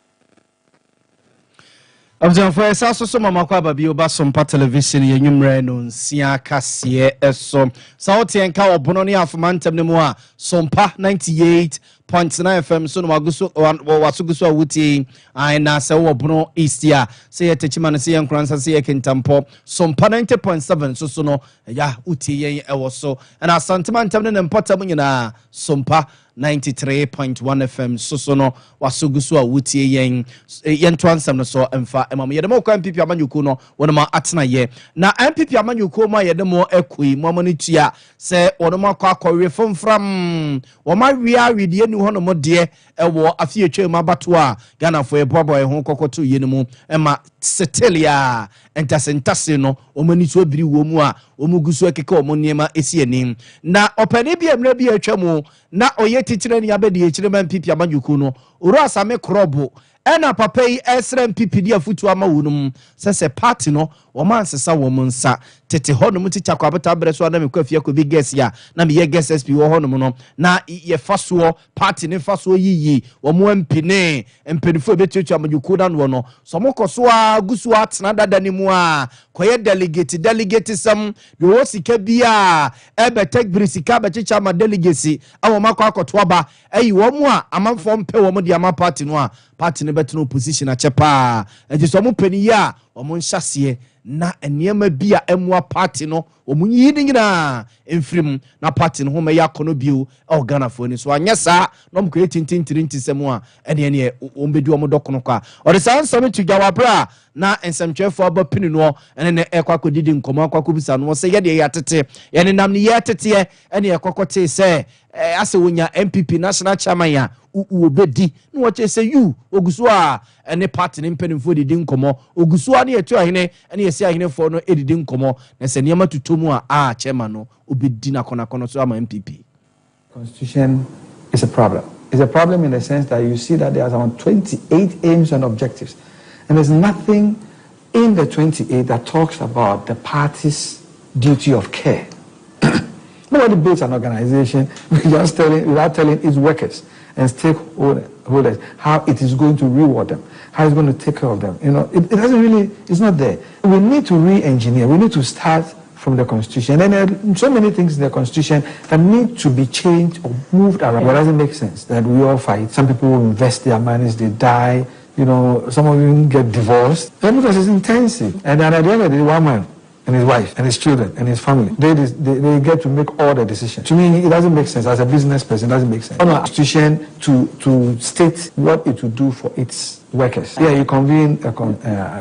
Abzanfo esa so mama kwa babi oba Sompa television ye nwumre no nsia kase eso sa wote enka obono ne afomantem ne mu a Sompa 98 103.9 FM so no wasuguso awuti na se wo bono east ya se ye techima no se ye nkransa se ye kentampo Sompa 90.7 so no ya uti yen ewo so na asantema ntam ne mpotam nyina Sompa 93.1 FM so no wasuguso awuti yen twansam no so emfa emam yedemo kwa MPP amanyuku no wonoma atena ye na MPP amanyuku ma yedemo ekui momani tua se wonoma kwa akɔwe fomfram woma wia widie ni hono mo de ewo afie twem abato a Ghana fo ebobo e ho kokoto ye mu ema setelia entasentase no omani so biri wo mu a omuguso ekeka omoniema esi anim na opani bia mra bia atwamu na oye tikyire ni abedi ekyire man MPP amanyuku no oro asame krobo ena papa yi esra MPP dia futu ama wonum se party no wo man sesa wo munsa tete honum ticha kwa beta bre so na me kwafia ko bi guess ya na me ye guess SP wo honum no na ye faso party ne faso yiyi wo mo mpine mpenifo betutu amanyuku dan wo no so mo koso a gusu atena dada ni mu a koye delegate sam de wo sika bia ebe take brisika be chicha ma delegacy awo makwa akoto aba ayi wo mo a amanfo mpe wo mo de ama party no a party ne beto opposition a chepa eji so mo pani ya o mo nhyase na eniema bia emwa party no o mo yi ni nyina emfrim na party no ho me yakono bio e Ghana fo ni so anyesa no mo kwe tintintirinti semu a ene o mbedi o mo dokono kwa o de san so me tujawa bra na ensamtwefo abapini no ene ne ekwakodidi nkomo akwakobisa no se yede yatete yene nam ne yatete ene ekwakote se ase wonya MPP national chairman ya obedi no wache se you oguso a ene party ne mpenimfo didi nkomo oguso a ne yetu ahene ene yesi ahene fo no edidi nkomo na se niam tutomu a chairman no obedi na konakono so ama MPP. Constitution is a problem. It's a problem in the sense that you see that there are around 28 aims and objectives. And there's nothing in the 28 that talks about the party's duty of care. Nobody builds an organization without telling its workers and stakeholders how it is going to reward them, how it's going to take care of them. You know, it doesn't really, it's not there. We need to re-engineer. We need to start from the Constitution. And there are so many things in the Constitution that need to be changed or moved around. It doesn't make sense that we all fight. Some people invest their monies, they die. You know, some of them get divorced. Because it's intensive. And then at the end of the day, one man and his wife and his children and his family, they get to make all the decisions. To me, it doesn't make sense. As a business person, it doesn't make sense. On a constitution to state what it will do for its workers. Yeah, you convene a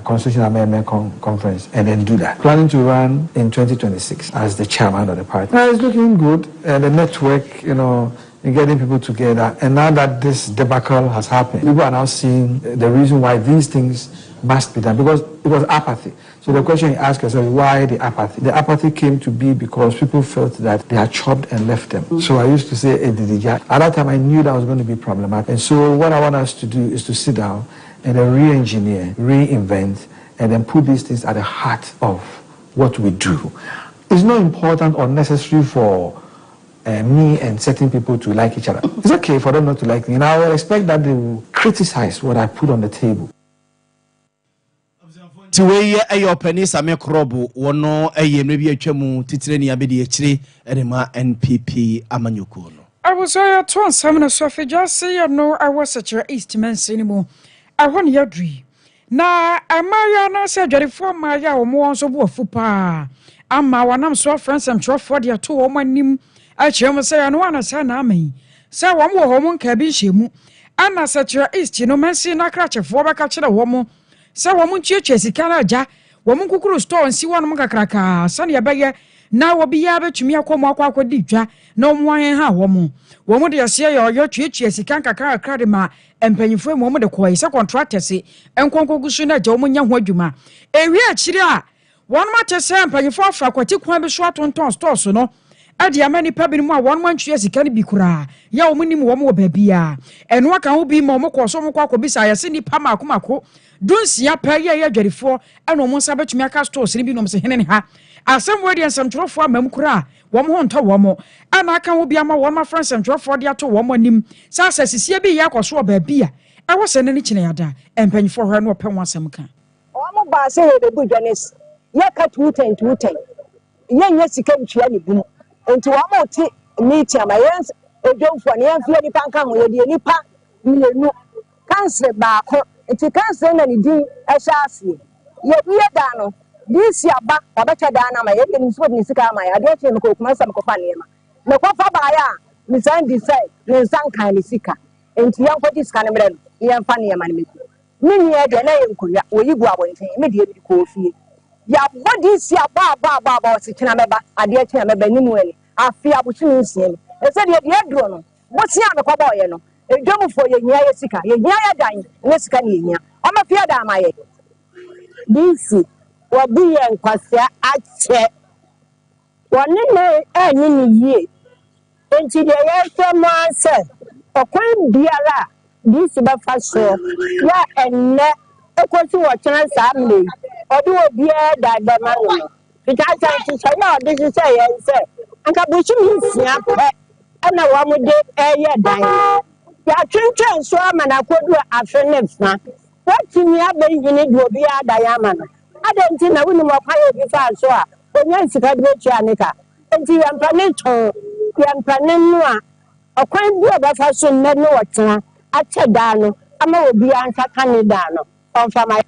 constitutional amendment conference and then do that. Planning to run in 2026 as the chairman of the party. Now, it's looking good. The network, you know, in getting people together. And now that this debacle has happened, people are now seeing the reason why these things must be done, because it was apathy. So the question you ask yourself is, why the apathy? The apathy came to be because people felt that they had chopped and left them. So I used to say, at that time I knew that was going to be problematic. And so what I want us to do is to sit down and then re-engineer, reinvent, and then put these things at the heart of what we do. It's not important or necessary for me and certain people to like each other. It's okay for them not to like me, and I will expect that they will criticize what I put on the table. Tiwe ayo pani same krobo wono mrebi atwamu titire ni abedi akire enema NPP amanyuku no. I was a twin salmon so if just say no I was such a east man anymore. I want your dream. Na amaya na say dwarefo maya o mo so bo afupa. Ama wanam so friends am tro for dia to o manim. Achiem say no ana say na amen. Say wo mo ho mo nka bi hyemu. Ana such a east no man see na krachefo beka kire wo mo. Say wo mo chiechie sika na aja. Wo mo kukuru store nsi wonom kakraka. Sane ya beye na wo bi ya betumi akomo akwakodi dwa na omwan ha wo mo de ase ya oyo chiechie sika kakra de ma empanyifo mo de koyi se contractors enkonkogusu na aja wo nya ho adwuma. Ewi akire a wonom atese empanyifo afra kwati kwan bi so atonton store so no ade amani pa bi mu a wonom antwe sika ne bi kura ya wo nim wo mo babia eno aka wo bi ma mo koso mo kwakobisa ya se ni pa makomako dunsia pa ya dwarifo eno mo nsa betumi aka stores ni bi no mo se hene ha asem we de nsɛmtwerɛfo amam kura wɔm ho ntɔ wɔm ana aka wo bia ma wɔm afra nsɛmtwerɛfo de ato wɔm anim sa asasisie bi yɛ akɔso ɔbaabi a ɛwɔ sɛ ne kyene yada empanyifo hɔ no ɔpɛ ho asɛm ka wɔm ba sɛ yɛ bebu dwanes yɛ ka 210 yɛ nyɛ sika ntwia ne bum enti wɔm ɔte meeting ama edwomfo ne yɛmfie nipa nka ho yɛde nipa mmienu council baako nti council na ne din ɛhyɛ aseɛ yɛwie da no disi aba ɔbɛkyɛ da na ma yɛde ne nsuo ne sika ama yɛ adeɛ kyerɛ me kɔ kuma sɛ mekɔfa nneɛma mekɔfa baeɛ a mesan di sɛ ne nsa nkan ne sika nti yɛnkɔgye sika no mmerɛ no yɛmfa nneɛma no mɛku me nua deɛ na yɛ nkonnwa wɔyi gu abɔnten me deɛ mede kɔɔ fie yɛabɔ disi aba ɔsekyena mɛba adeɛ kyena mɛba ne mu ani afe abokyene nsia mi ɛsɛ deɛ deɛ aduro no bosia mekɔbɔɔyɛ no edwomfo yɛhia yɛ sika yɛhia yɛ dan ne sika ne yɛhia ɔmɛfie da ama yɛ disi wɔbi yɛ nkwasea akyɛ wɔne ne ɛnye ne yie nti deɛ yɛhwɛ mu asɛ ɔkwan biara disi bɛfa soɔ yɛ ɛnnɛ ekosi wɔkyena saa mmere ɔde obiara da bɛma no fitaa kyɛ nhyehyɛ yɛ ɔde hyehyɛ yɛn sɛ anka bokyimi nsia pɛ ɛna wɔn de ɛyɛ dan yɛatwentwɛn so ama na kodu afe ne fa wɔtumi abɛyini de obiara da yɛ ama no adanti na wonim ɔkwan yɛ obi fa so a onya sika de betua ne ka nti yɛmpa ne tɔn yɛmpa ne no a ɔkwan bi a ɔbɛfa so nnɛ ne wɔtena akyɛ daa no ama obiara nsa ka ne daa no ɔmfa ma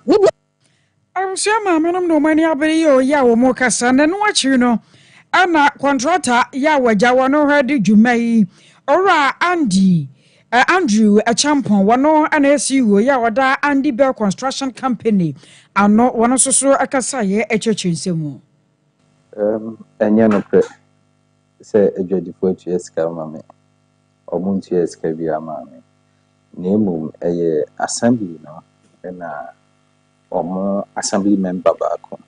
Amsia maamenom no mani abere ye oya wo mo kasa na no akyi no ana contractor ya wagya wono hadi dwuma yi ora Andrew Achampon wono ana CEO ya wada Andy Bell Construction Company ano wono soso akasa ye echechensemu enya no pre se edwadifo atu eska mame omuntu eska bi amame nemu eye assembly no na omo assembly member baako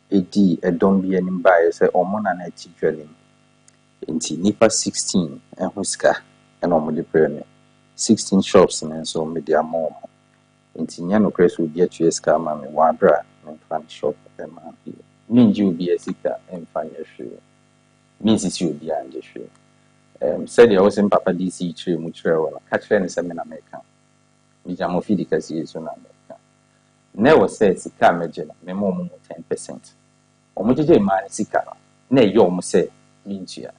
edi edom bi anim bae se omo na na ti dwalim enti nipa 16 enhuska na omo de preme 16 shops na so media mom enti nya no kreso bi atu eska mame wadra na fan shop ema bi ninji obi esika emfanya hwe minsisi obi anje hwe said ya wose papa DC chire mu chire wala ka chire ne se me na meka mi jamo fidi kasi yeso na meka ne wo se sika meje na me mo 10% omo jeje ma sika na ye omo se mintua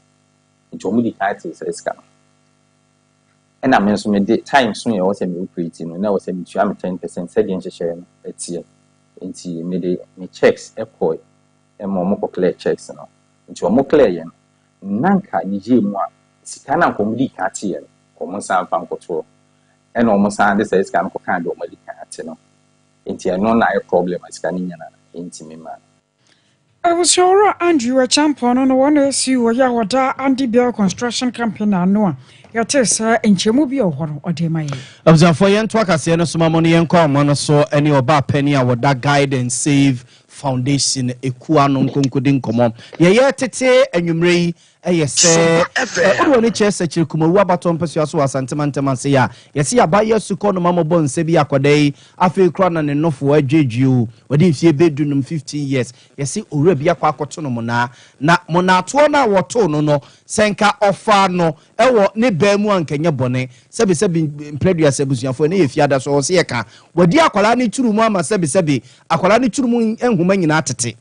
nti omo di ka ti se sika ena me nso me de time so ye wo se me operate no na wo se mintua me 10% said ye nhyehyɛ no etie nti me de me checks ekoi emo mo clear checks no nti omo clear ye nanka nije mu a sika na nkomudi ka tie ye komo san fa nkoto ena omo san de say sika nko kan de omo di ka ate no nti eno na e problem sika ni nyana nti me ma Awusoro Andrew Achampon no one see wo ya wada Andy Bell Construction Company ano a yate sa enchemu bi ohoro odemaye Abzafo yento akase no soma mo no yenko mo no so ene oba pani a wada Guide and Save Foundation ekuano nkonkodi nkomo ye tete anwumre yi se odo ne che se chirikumawu abato mpesua so asantemantem ase ya yesi abaye suko no mamobon nse bi akodai afi kra na ne nofo adwedwu wadi mfie bedunum 15 years yesi owura bi akwa akoto no na monato na woto no senka ofa no ewo ne baamu ankanye bone sebi mpredua sebusuafo ne ye fiada so se ye ka wadi akwala ne turumu ama sebi akwala ne turumu enhuma nyina atete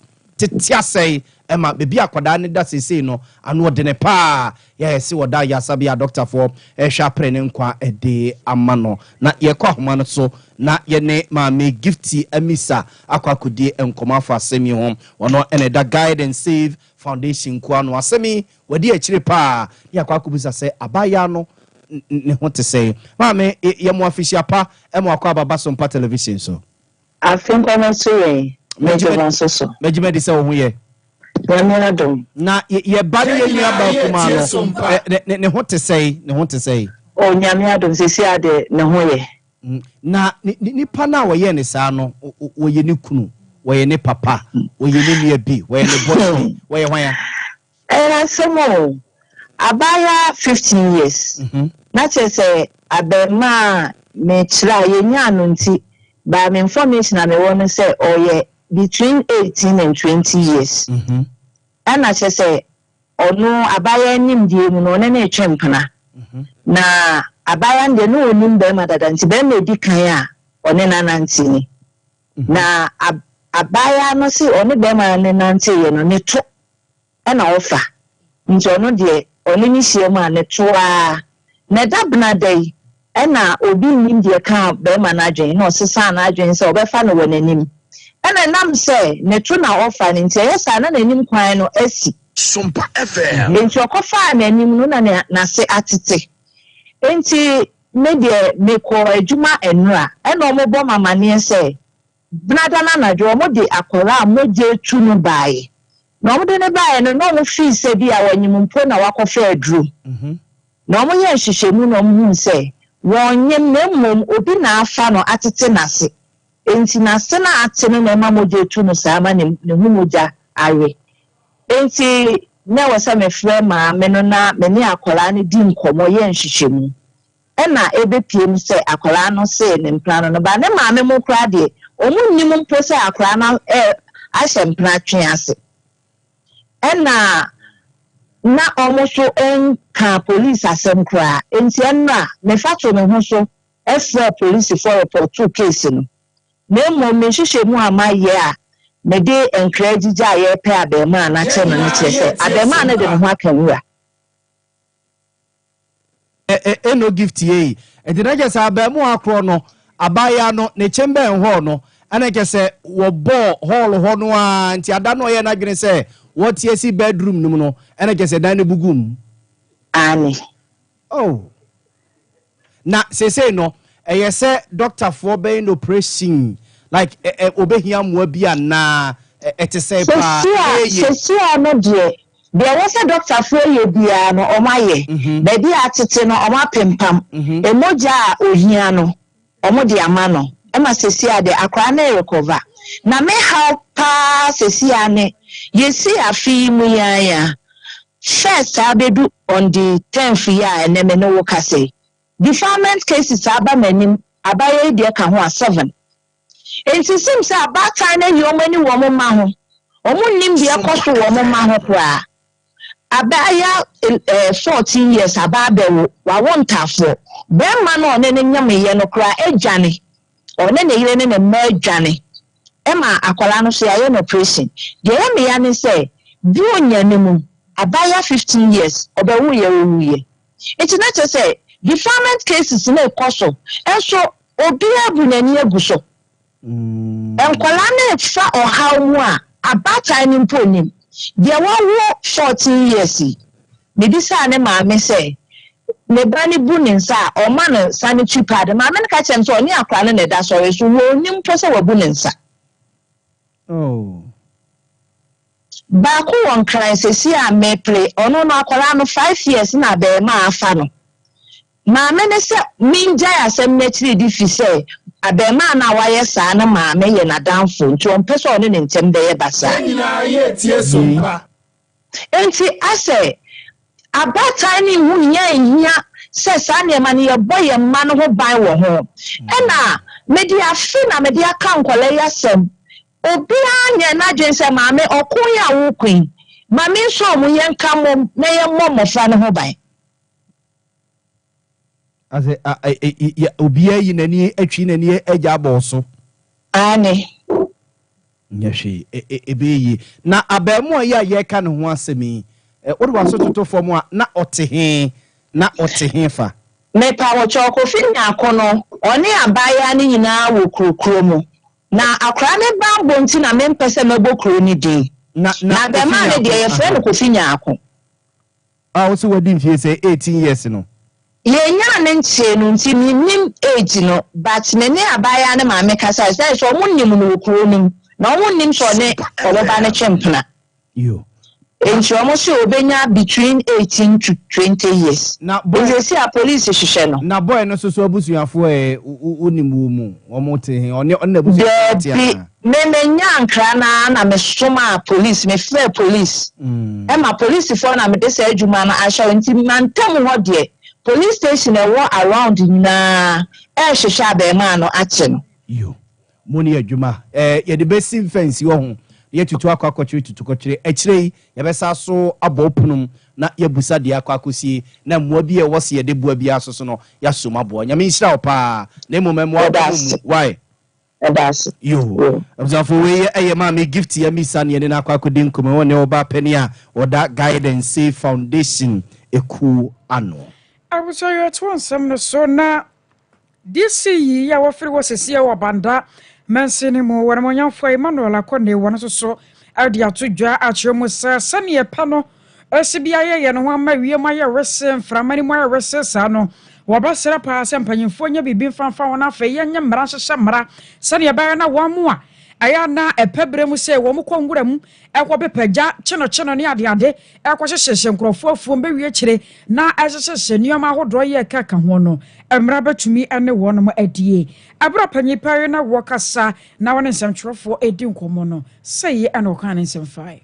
asai ema bebi akwada ne da sesei no ano de ne pa ya se woda ya sabia doctor for hwa prene nkwa ede amano na ye kwa homa no so na ye ne ma me gifty amisa akwakodi enkoma fa asemi ho ono ene da Guide and Save Foundation kwa no asemi wadi akire pa ya kwakobisa se abaya no ne ho te se ma me ye mo official pa e mo akwa baba Sompa television so afenko no so we Mejime di se wo ye na ye bari ye nua ba kuma no ne ho te sei o nyame adom sesi ade ne ho ye na nipa na wo ye ne saa no wo ye ne kunu wo ye ne papa wo ye ne nua bi wo ye ne boss wo ye hwan era somo abaya 15 years na chese abema me chira ye nya no nti by my information I want say oh between 18 and 20 years and I say oh no abaya nim die mu no na etwempana na abaya de no onim be madada nti be na di kan a one na nanti ni na abaya no si one be ma ne nanti ye no ne to na ofa nti ono de ɔne ne hyia mu a ne toa na dabna dai ɛna obi nim deɛ ka bɛrima no adwen na ɔsesa no adwen sɛ ɔbɛfa no wɔ n'anim ɛna nam sɛ ne to na ɔfa no nti ɛyɛ saa na n'anim kwan no asi Sompa FM nti ɔkɔfaa n'anim no na n'ase atete nti me deɛ mekɔ adwuma nnura ɛna ɔmobɔ mamaneɛ sɛ Brada na anadwo ɔmo de akɔra a mogye etu no baaye na ɔmo de ne baaye no na ɔmo fii sɛ bi a wɔnyimumpo na wakɔfɛ aduro na ɔmo yɛ nhyehyɛmu na ɔmo hu sɛ wɔnyem na mmom obi na afa no atete n'ase enti n'ase na ate no na ɛma mogye etu no saa ma ne hu mogya awe enti na wɔ sɛ mefrɛ maame no na me ne akɔra no di nkɔmmɔ yɛ nhyehyɛmu ɛna ebepiem sɛ akɔra no se ne mpra no ba ne maame mo kora deɛ ɔmo nim mpo sɛ akɔra no ahyɛ mpra twe ase ɛna na ɔmo so nka police asɛm koraa enti ɛna mefa to me ho so ɛfrɛ police for report to case no na mmom nhyehyɛ mu ama yɛ a mede nkra gyigya a yɛpɛ abɛɛma na kyɛ no ne kyerɛ sɛ abɛɛma no de ne ho aka wura no gift ye enti na gye sɛ abɛɛma akorɔ no abaya no ne chamber hall no ana ke se wo bo hall ho no a nti ada no ye na dwene se wo tie si bedroom num no ana ke se dan ne bugum ani oh na se no eye se doctor for be no operation like obehia mo bi ana ete se pa se no de was a doctor for ye bia no omaye baby atete no omapempam emoja ohia no omode ama no ema sesia de akra na recover na me how pa sesia ne yesi afi mu ya first abedu on the 10th year ene me no woka say deferment cases aba manim abaye de ka ho 7 enti sim say abata na yomani wo mo ma ho omunnim de ekoso wo mo ma ho kra abaya 14 years ababewo wa wontafo be ma no ne nyame ye no kra ejane one ne yire ne ne ma adwane ema akwala no so ya no operation de me ya ne say bi onya ne mu abaya 15 years obewu ye wuye enti na che say deferment cases na ekoso enso obi abunani aguso enkwala na fa ohaw mu a abata ni mponim de wo 14 years me bisa ne maame say ne bani buninsa o man sanitary pad ma men ka chem so oni akra ne da so wo nim to se wabuninsa oh ba ko won kran se si a me play ono no akra no 5 years na be ma afa no ma me ne se minja asem na chiri di fi se abema na waye sa na ma me ye na danfo nti on pese ono ne ntem de ye basa nyina ye tie Sompa enti ase abata ni hu nya se sa ne ma ne ye boye ma no ho ban wo ho ena media fi na media kan kwale yasem obi anya na dwen se maame okun ya wo kun maame so mu ye nka mom na ye mom fa no ho ban ase obi ayi nani atwi nani agya boso ani nyehwe ebeyi na abemu ya ye ka ne ho asemi wo do waso toto fom a na otehe fa me pa wo choko finya akono oni abaya ni nyina wo krokro mu na akra ne bambo nti na me mpese mabokro ni din na be ma ne de ye fre no ko finya akon wo se wadi mfie se 18 years no ye nya ne nche no nti nim age no but ne ne abaya ne ma me kasa say so mo nim no okro nim na mo nim so ne oboba ne chempna yo enchi omo obenya between 18 to 20 years na boy see a police hihye no na boy no so abusuafo onimu mu omo te oni na abusuafo me nya nkra na me soma police me fair police ma police for na me de say adwuma na ahya nti mantam ho de police station e wo around na hihye abema no ache no yo moni adwuma ye de besi fence wo ho ye tutu akwakochiri tutukochiri echirei ye besa so abopunum na ye busa de akwakosie na mmoa bi e wose ye de boa bi asoso no ya soma boa nyame nhira opa na emomemo why edas yo obzafo we eye ma me gift ya misa ne na akwakodi nkome woni oba pani a oda guidance foundation eku ano. I was at once some so na this ye ya wafiri wasesi wa banda mensini mu wana mwenye mfwa Emmanuel akonde wana so adi atudwa achiremu sani epano esibia ye no hama wie ma ye rese mframani mo ye rese sa no wabasera pa se mpanyimfo nya bibi mfanfa wona afa ye nya mra hyehye mra sani eba na wamu a aya na epebre mu se wo mu kwangura mu ekwo bepaja cheno ne ade ekwo hyehye nkrofo afuo mbewie kire na hyehye nioma hodo ye kaka ho no emra betumi ene wo no adie abra panyipa na wokasa na wona nsemtwerefo edi nkomo no sei ene okan nsemfai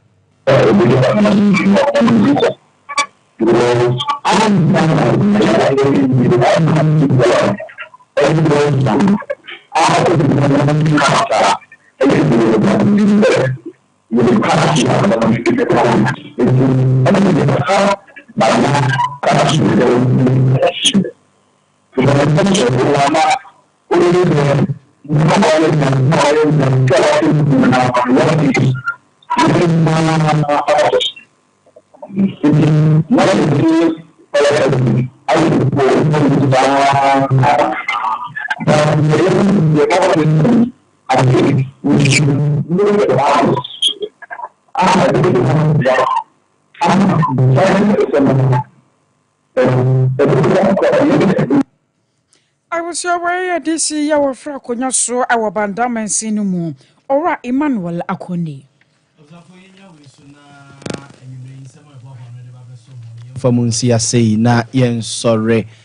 I was aware this year our fraconya so our bandama sinimu ora Emmanuel Akoni. Famunsi ya sei na yen sorry